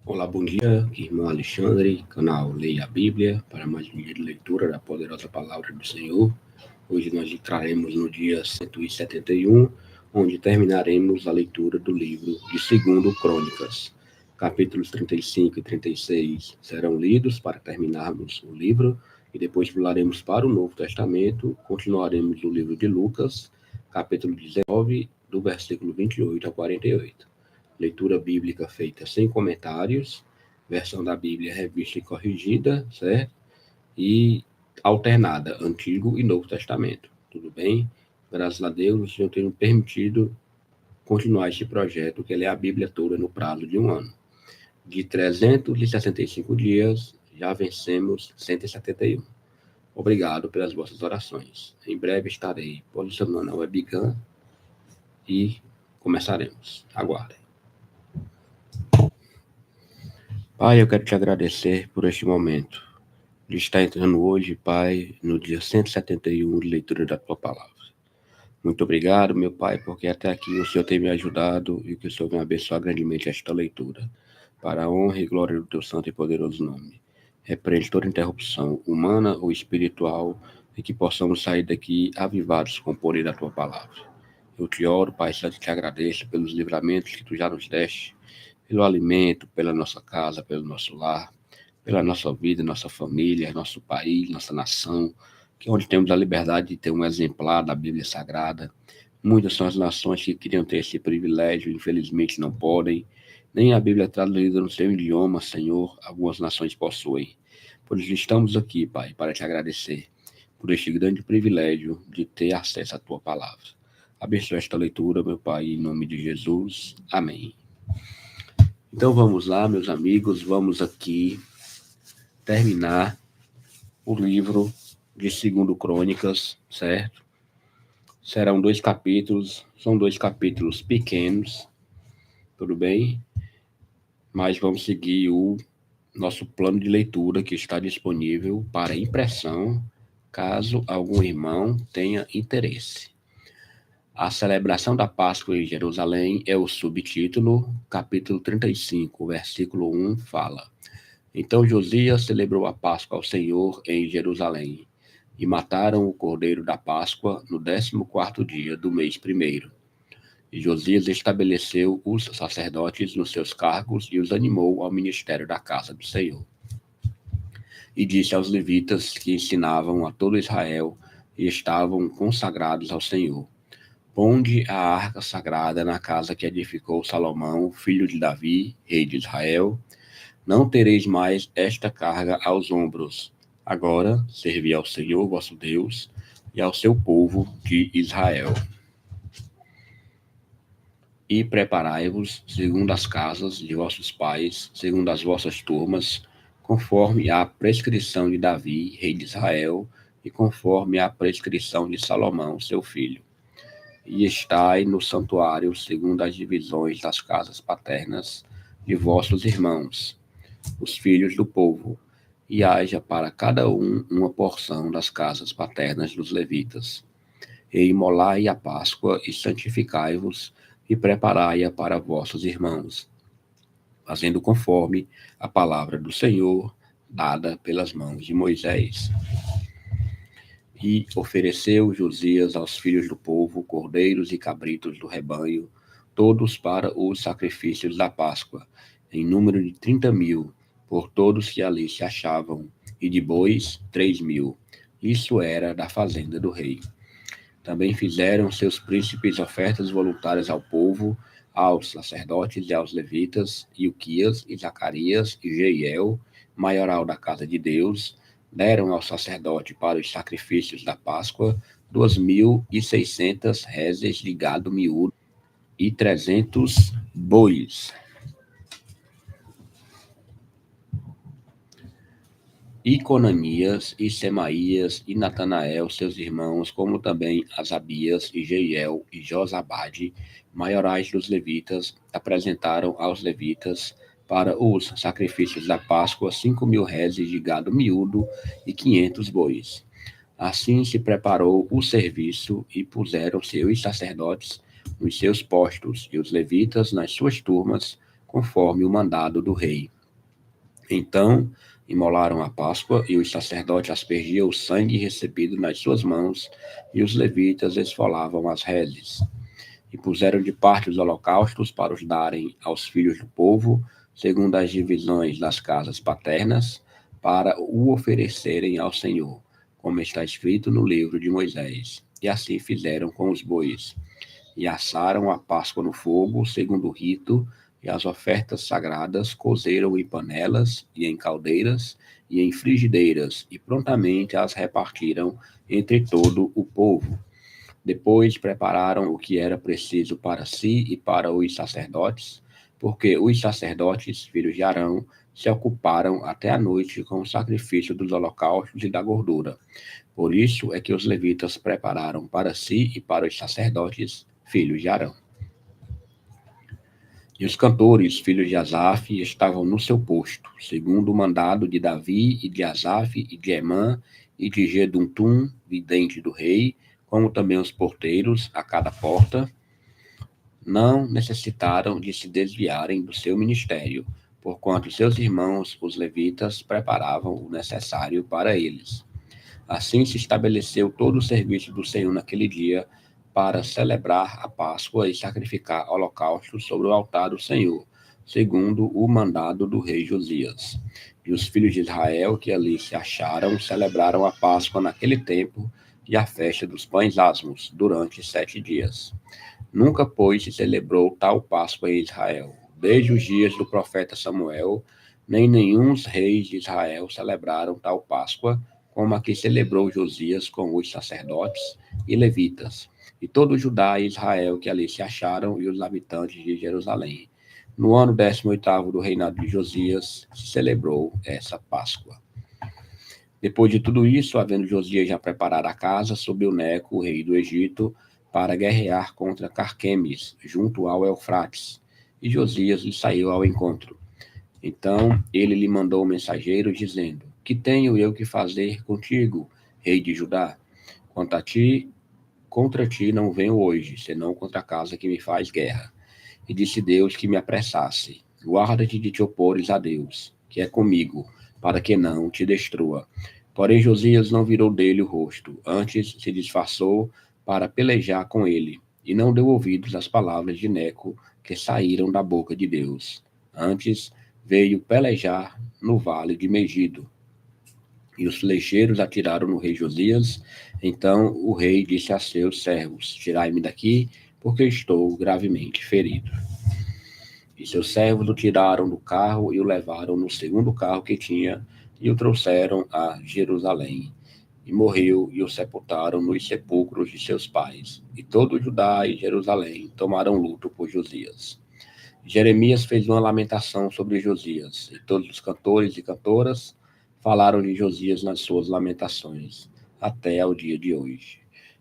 Olá, bom dia, aqui irmão Alexandre, canal Leia a Bíblia, para mais um dia de leitura da poderosa palavra do Senhor. Hoje nós entraremos no dia 171, onde terminaremos a leitura do livro de 2 Crônicas. Capítulos 35 e 36 serão lidos para terminarmos o livro, e depois pularemos para o Novo Testamento, continuaremos o livro de Lucas, capítulo 19, do versículo 28 ao 48. Leitura bíblica feita sem comentários, versão da Bíblia revista e corrigida, certo? E alternada, Antigo e Novo Testamento. Tudo bem? Graças a Deus, o Senhor tem nos permitido continuar este projeto, que é ler a Bíblia toda no prazo de um ano. De 365 dias, já vencemos 171. Obrigado pelas vossas orações. Em breve estarei posicionando a webcam e começaremos. Aguardem. Pai, eu quero te agradecer por este momento de estar entrando hoje, Pai, no dia 171 de leitura da Tua Palavra. Muito obrigado, meu Pai, porque até aqui o Senhor tem me ajudado e que o Senhor venha abençoar grandemente esta leitura, para a honra e glória do Teu santo e poderoso nome. Repreende toda interrupção humana ou espiritual e que possamos sair daqui avivados com o poder da Tua Palavra. Eu te oro, Pai, te agradeço pelos livramentos que Tu já nos deste, pelo alimento, pela nossa casa, pelo nosso lar, pela nossa vida, nossa família, nosso país, nossa nação, que é onde temos a liberdade de ter um exemplar da Bíblia Sagrada. Muitas são as nações que queriam ter esse privilégio, infelizmente não podem. Nem a Bíblia traduzida no seu idioma, Senhor, algumas nações possuem. Por isso estamos aqui, Pai, para te agradecer por este grande privilégio de ter acesso à Tua Palavra. Abençoe esta leitura, meu Pai, em nome de Jesus. Amém. Então vamos lá, meus amigos, vamos aqui terminar o livro de 2 Crônicas, certo? Serão 2 capítulos, são 2 capítulos pequenos, tudo bem? Mas vamos seguir o nosso plano de leitura que está disponível para impressão, caso algum irmão tenha interesse. A celebração da Páscoa em Jerusalém é o subtítulo, capítulo 35, versículo 1, fala: Então Josias celebrou a Páscoa ao Senhor em Jerusalém, e mataram o cordeiro da Páscoa no 14º dia do mês primeiro. E Josias estabeleceu os sacerdotes nos seus cargos e os animou ao ministério da casa do Senhor. E disse aos levitas que ensinavam a todo Israel e estavam consagrados ao Senhor: Ponde a arca sagrada na casa que edificou Salomão, filho de Davi, rei de Israel. Não tereis mais esta carga aos ombros. Agora servi ao Senhor vosso Deus e ao seu povo de Israel. E preparai-vos segundo as casas de vossos pais, segundo as vossas turmas, conforme a prescrição de Davi, rei de Israel, e conforme a prescrição de Salomão, seu filho. E estai no santuário segundo as divisões das casas paternas de vossos irmãos, os filhos do povo, e haja para cada um uma porção das casas paternas dos levitas. E imolai a Páscoa e santificai-vos, e preparai-a para vossos irmãos, fazendo conforme a palavra do Senhor, dada pelas mãos de Moisés. E ofereceu Josias aos filhos do povo cordeiros e cabritos do rebanho, todos para os sacrifícios da Páscoa, em número de 30.000, por todos que ali se achavam, e de bois 3.000. Isso era da fazenda do rei. Também fizeram seus príncipes ofertas voluntárias ao povo, aos sacerdotes e aos levitas, Ilquias e Zacarias e Jeiel, maioral da casa de Deus, deram ao sacerdote para os sacrifícios da Páscoa 2.600 reses de gado miúdo e 300 bois. E Conanias, e Semaías, e Natanael, seus irmãos, como também Asabias, e Jeiel, e Josabade, maiorais dos levitas, apresentaram aos levitas para os sacrifícios da Páscoa 5.000 reses de gado miúdo e 500 bois. Assim se preparou o serviço e puseram-se os sacerdotes nos seus postos e os levitas nas suas turmas, conforme o mandado do rei. Então imolaram a Páscoa, e os sacerdotes aspergiam o sangue recebido nas suas mãos, e os levitas esfolavam as reses. E puseram de parte os holocaustos para os darem aos filhos do povo, segundo as divisões das casas paternas, para o oferecerem ao Senhor, como está escrito no livro de Moisés. E assim fizeram com os bois. E assaram a Páscoa no fogo, segundo o rito, e as ofertas sagradas cozeram em panelas, e em caldeiras, e em frigideiras, e prontamente as repartiram entre todo o povo. Depois prepararam o que era preciso para si e para os sacerdotes, porque os sacerdotes, filhos de Arão, se ocuparam até a noite com o sacrifício dos holocaustos e da gordura. Por isso é que os levitas prepararam para si e para os sacerdotes, filhos de Arão. E os cantores, filhos de Asaf, estavam no seu posto, segundo o mandado de Davi e de Asaf e de Emã e de Geduntum, vidente do rei, como também os porteiros a cada porta, não necessitaram de se desviarem do seu ministério, porquanto seus irmãos, os levitas, preparavam o necessário para eles. Assim se estabeleceu todo o serviço do Senhor naquele dia, para celebrar a Páscoa e sacrificar holocaustos sobre o altar do Senhor, segundo o mandado do rei Josias. E os filhos de Israel que ali se acharam celebraram a Páscoa naquele tempo e a festa dos pães asmos durante 7 dias. Nunca, pois, se celebrou tal Páscoa em Israel, desde os dias do profeta Samuel, nem nenhum dos reis de Israel celebraram tal Páscoa, como a que celebrou Josias com os sacerdotes e levitas, e todo Judá e Israel que ali se acharam, e os habitantes de Jerusalém. No ano 18º do reinado de Josias, se celebrou essa Páscoa. Depois de tudo isso, havendo Josias já preparado a casa, subiu Neco, o rei do Egito, para guerrear contra Carquemes, junto ao Eufrates. E Josias lhe saiu ao encontro. Então ele lhe mandou um mensageiro, dizendo: Que tenho eu que fazer contigo, rei de Judá? Quanto a ti, contra ti não venho hoje, senão contra a casa que me faz guerra. E disse Deus que me apressasse. Guarda-te de te opores a Deus, que é comigo, para que não te destrua. Porém Josias não virou dele o rosto, antes se disfarçou para pelejar com ele, e não deu ouvidos às palavras de Neco que saíram da boca de Deus. Antes veio pelejar no vale de Megido. E os flecheiros atiraram no rei Josias. Então o rei disse a seus servos: Tirai-me daqui, porque estou gravemente ferido. E seus servos o tiraram do carro e o levaram no segundo carro que tinha, e o trouxeram a Jerusalém. E morreu, e o sepultaram nos sepulcros de seus pais. E todo Judá e Jerusalém tomaram luto por Josias. Jeremias fez uma lamentação sobre Josias, e todos os cantores e cantoras falaram de Josias nas suas lamentações, até ao dia de hoje.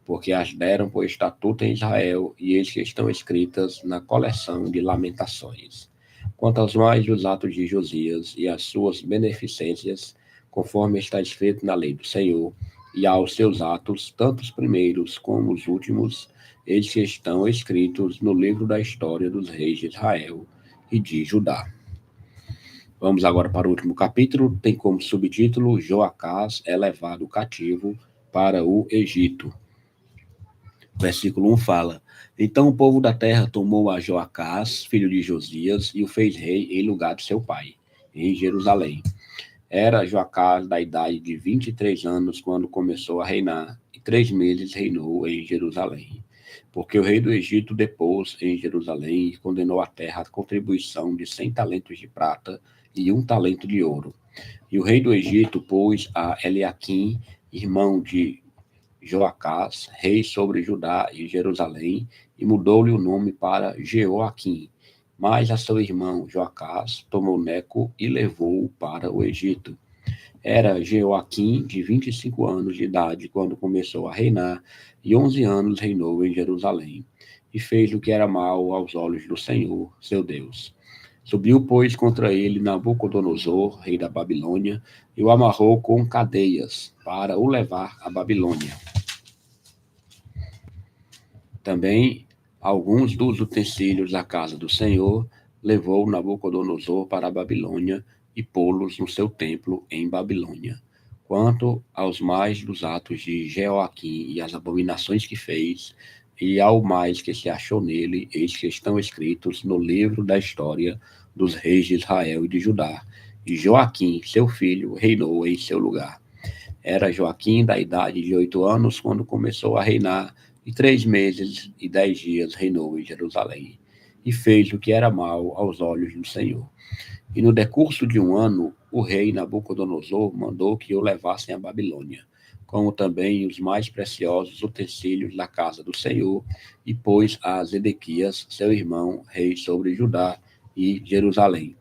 Porque as deram por estatuto em Israel, e eis que estão escritas na coleção de lamentações. Quanto aos mais dos atos de Josias e as suas beneficências, conforme está escrito na lei do Senhor, e aos seus atos, tanto os primeiros como os últimos, eles que estão escritos no livro da história dos reis de Israel e de Judá. Vamos agora para o último capítulo, tem como subtítulo: Joacás é levado cativo para o Egito. Versículo 1 fala: Então o povo da terra tomou a Joacás, filho de Josias, e o fez rei em lugar de seu pai, em Jerusalém. Era Joacás da idade de 23 anos quando começou a reinar, e 3 meses reinou em Jerusalém. Porque o rei do Egito depôs em Jerusalém e condenou a terra à contribuição de 100 talentos de prata e 1 talento de ouro. E o rei do Egito pôs a Eliaquim, irmão de Joacás, rei sobre Judá e Jerusalém, e mudou-lhe o nome para Jeoaquim. Mas a seu irmão Joacás tomou Neco e levou-o para o Egito. Era Jeoaquim de 25 anos de idade quando começou a reinar, e 11 anos reinou em Jerusalém, e fez o que era mal aos olhos do Senhor, seu Deus. Subiu, pois, contra ele Nabucodonosor, rei da Babilônia, e o amarrou com cadeias para o levar à Babilônia. Também alguns dos utensílios da casa do Senhor levou Nabucodonosor para a Babilônia, e pô-los no seu templo em Babilônia. Quanto aos mais dos atos de Jeoaquim e as abominações que fez, e ao mais que se achou nele, eis que estão escritos no livro da história dos reis de Israel e de Judá. E Joaquim, seu filho, reinou em seu lugar. Era Joaquim da idade de 8 anos quando começou a reinar, e 3 meses e 10 dias reinou em Jerusalém. E fez o que era mal aos olhos do Senhor. E no decurso de 1 ano, o rei Nabucodonosor mandou que o levassem à Babilônia, como também os mais preciosos utensílios da casa do Senhor, e pôs a Zedequias, seu irmão, rei sobre Judá e Jerusalém.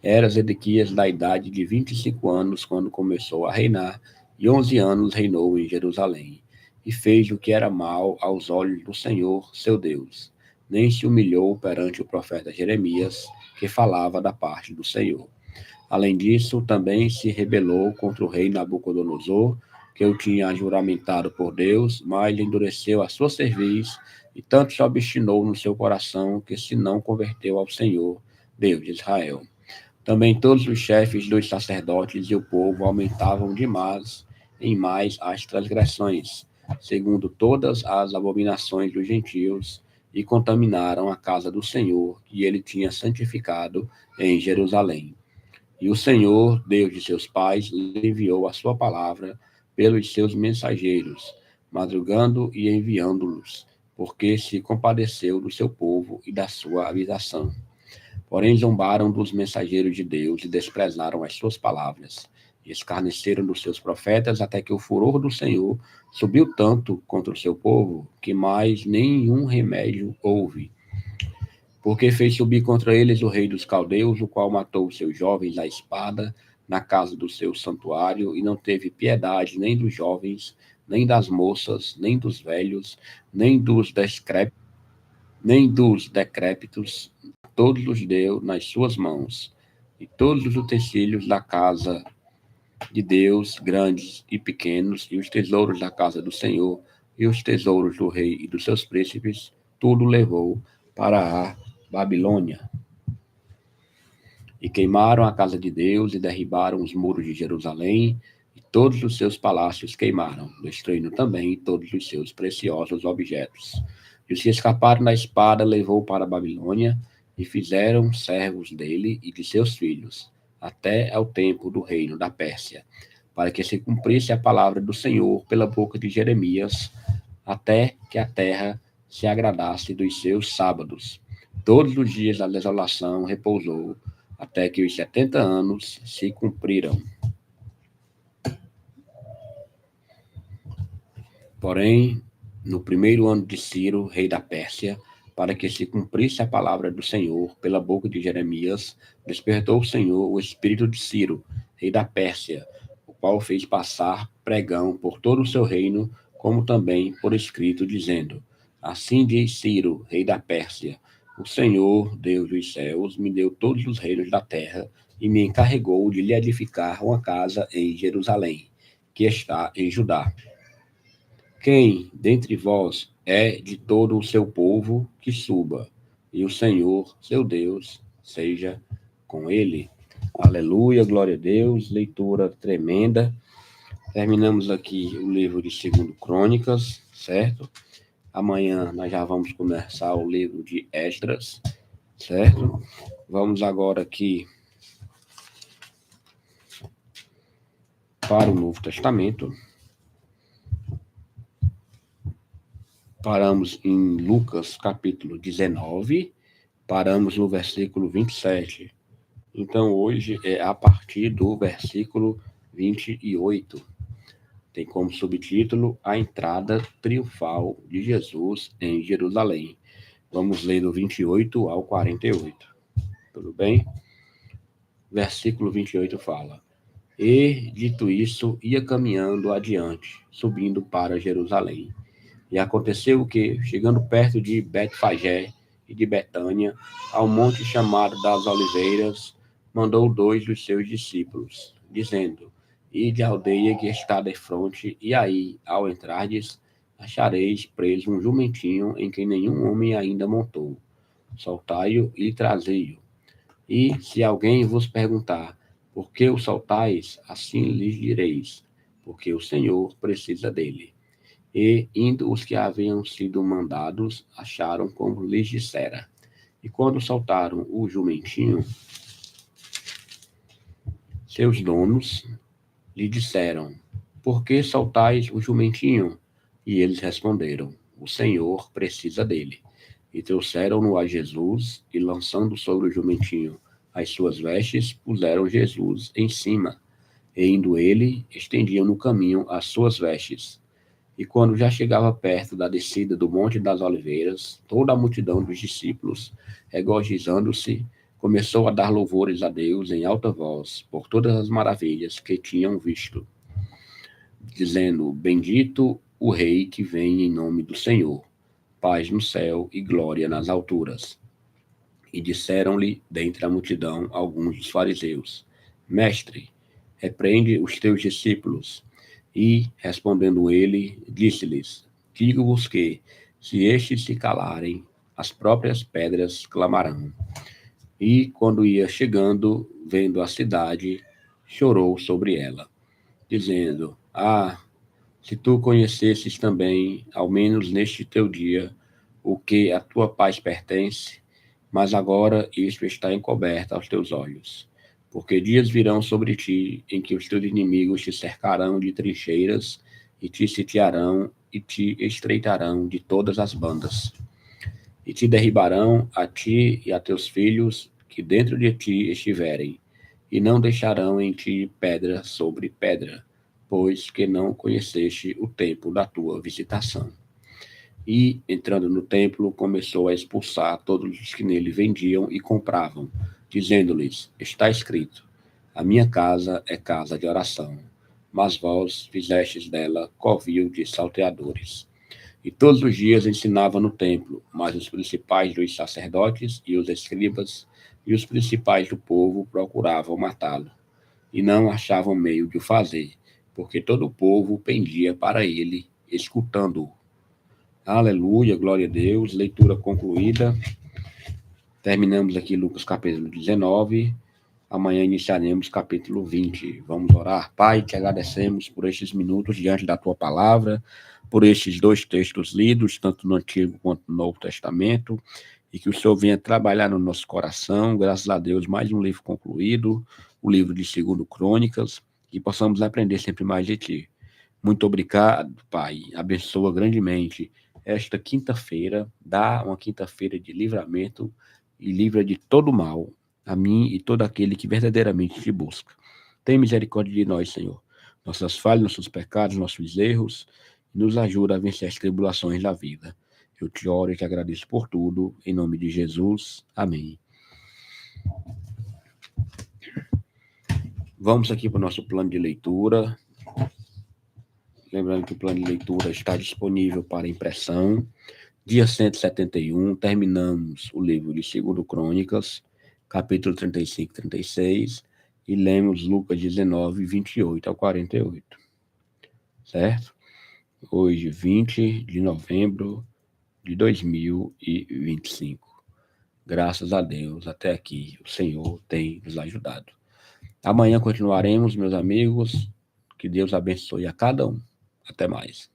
Era Zedequias da idade de 25 anos quando começou a reinar, e 11 anos reinou em Jerusalém. E fez o que era mal aos olhos do Senhor, seu Deus. Nem se humilhou perante o profeta Jeremias, que falava da parte do Senhor. Além disso, também se rebelou contra o rei Nabucodonosor, que o tinha juramentado por Deus, mas endureceu a sua cerviz, e tanto se obstinou no seu coração, que se não converteu ao Senhor, Deus de Israel. Também todos os chefes dos sacerdotes e o povo aumentavam demais em mais as transgressões, segundo todas as abominações dos gentios, e contaminaram a casa do Senhor, que ele tinha santificado em Jerusalém. E o Senhor, Deus de seus pais, lhe enviou a sua palavra pelos seus mensageiros, madrugando e enviando-los, porque se compadeceu do seu povo e da sua habitação. Porém, zombaram dos mensageiros de Deus e desprezaram as suas palavras, e escarneceram dos seus profetas, até que o furor do Senhor subiu tanto contra o seu povo, que mais nenhum remédio houve. Porque fez subir contra eles o rei dos caldeus, o qual matou os seus jovens à espada na casa do seu santuário, e não teve piedade nem dos jovens, nem das moças, nem dos velhos, nem dos decrépitos, todos os deu nas suas mãos, e todos os utensílios da casa de Deus, grandes e pequenos, e os tesouros da casa do Senhor, e os tesouros do rei e dos seus príncipes, tudo levou para a Babilônia. E queimaram a casa de Deus, e derribaram os muros de Jerusalém, e todos os seus palácios queimaram, destruindo também todos os seus preciosos objetos. E os que escaparam da espada levou para a Babilônia, e fizeram servos dele e de seus filhos, até ao tempo do reino da Pérsia, para que se cumprisse a palavra do Senhor pela boca de Jeremias, até que a terra se agradasse dos seus sábados. Todos os dias da desolação repousou, até que os 70 anos se cumpriram. Porém, no primeiro ano de Ciro, rei da Pérsia, para que se cumprisse a palavra do Senhor pela boca de Jeremias, despertou o Senhor o espírito de Ciro, rei da Pérsia, o qual fez passar pregão por todo o seu reino, como também por escrito, dizendo: Assim diz Ciro, rei da Pérsia: O Senhor, Deus dos céus, me deu todos os reinos da terra e me encarregou de lhe edificar uma casa em Jerusalém, que está em Judá. Quem dentre vós é de todo o seu povo que suba, e o Senhor, seu Deus, seja com ele. Aleluia, glória a Deus, leitura tremenda. Terminamos aqui o livro de 2 Crônicas, certo? Amanhã nós já vamos começar o livro de Esdras, certo? Vamos agora aqui para o Novo Testamento. Paramos em Lucas, capítulo 19, paramos no versículo 27. Então, hoje é a partir do versículo 28. Tem como subtítulo A Entrada Triunfal de Jesus em Jerusalém. Vamos ler do 28 ao 48. Tudo bem? Versículo 28 fala: E, dito isso, ia caminhando adiante, subindo para Jerusalém. E aconteceu que, chegando perto de Betfagé e de Betânia, ao monte chamado das Oliveiras, mandou 2 dos seus discípulos, dizendo: Ide à aldeia que está defronte, e aí, ao entrardes, achareis preso um jumentinho em que nenhum homem ainda montou. Soltai-o e trazei-o. E, se alguém vos perguntar: Por que o saltais? Assim lhes direis, porque o Senhor precisa dele. E, indo os que haviam sido mandados, acharam como lhes dissera. E quando saltaram o jumentinho, seus donos lhe disseram: Por que saltais o jumentinho? E eles responderam: O Senhor precisa dele. E trouxeram-no a Jesus, e lançando sobre o jumentinho as suas vestes, puseram Jesus em cima. E indo ele, estendiam no caminho as suas vestes. E quando já chegava perto da descida do Monte das Oliveiras, toda a multidão dos discípulos, regozijando-se, começou a dar louvores a Deus em alta voz por todas as maravilhas que tinham visto, dizendo: Bendito o Rei que vem em nome do Senhor, paz no céu e glória nas alturas. E disseram-lhe, dentre a multidão, alguns dos fariseus: Mestre, repreende os teus discípulos. E, respondendo ele, disse-lhes: Digo-vos que, se estes se calarem, as próprias pedras clamarão. E, quando ia chegando, vendo a cidade, chorou sobre ela, dizendo: Ah, se tu conhecesses também, ao menos neste teu dia, o que a tua paz pertence, mas agora isto está encoberto aos teus olhos. Porque dias virão sobre ti em que os teus inimigos te cercarão de trincheiras e te sitiarão e te estreitarão de todas as bandas. E te derribarão a ti e a teus filhos que dentro de ti estiverem, e não deixarão em ti pedra sobre pedra, pois que não conheceste o tempo da tua visitação. E, entrando no templo, começou a expulsar todos os que nele vendiam e compravam, dizendo-lhes: Está escrito: A minha casa é casa de oração, mas vós fizestes dela covil de salteadores. E todos os dias ensinava no templo, mas os principais dos sacerdotes e os escribas e os principais do povo procuravam matá-lo, e não achavam meio de o fazer, porque todo o povo pendia para ele, escutando-o. Aleluia, glória a Deus, leitura concluída. Terminamos aqui Lucas capítulo 19. Amanhã iniciaremos capítulo 20. Vamos orar. Pai, te agradecemos por estes minutos diante da tua palavra, por estes dois textos lidos, tanto no Antigo quanto no Novo Testamento, e que o Senhor venha trabalhar no nosso coração. Graças a Deus, mais um livro concluído, o livro de 2 Crônicas, e possamos aprender sempre mais de ti. Muito obrigado, Pai. Abençoa grandemente esta quinta-feira, dá uma quinta-feira de livramento e livra de todo mal a mim e todo aquele que verdadeiramente te busca. Tem misericórdia de nós, Senhor. Nossas falhas, nossos pecados, nossos erros, e nos ajuda a vencer as tribulações da vida. Eu te oro e te agradeço por tudo, em nome de Jesus. Amém. Vamos aqui para o nosso plano de leitura. Lembrando que o plano de leitura está disponível para impressão. Dia 171, terminamos o livro de 2 Crônicas, capítulo 35 e 36, e lemos Lucas 19, 28 ao 48. Certo? Hoje, 20 de novembro de 2025. Graças a Deus, até aqui, o Senhor tem nos ajudado. Amanhã continuaremos, meus amigos. Que Deus abençoe a cada um. Até mais.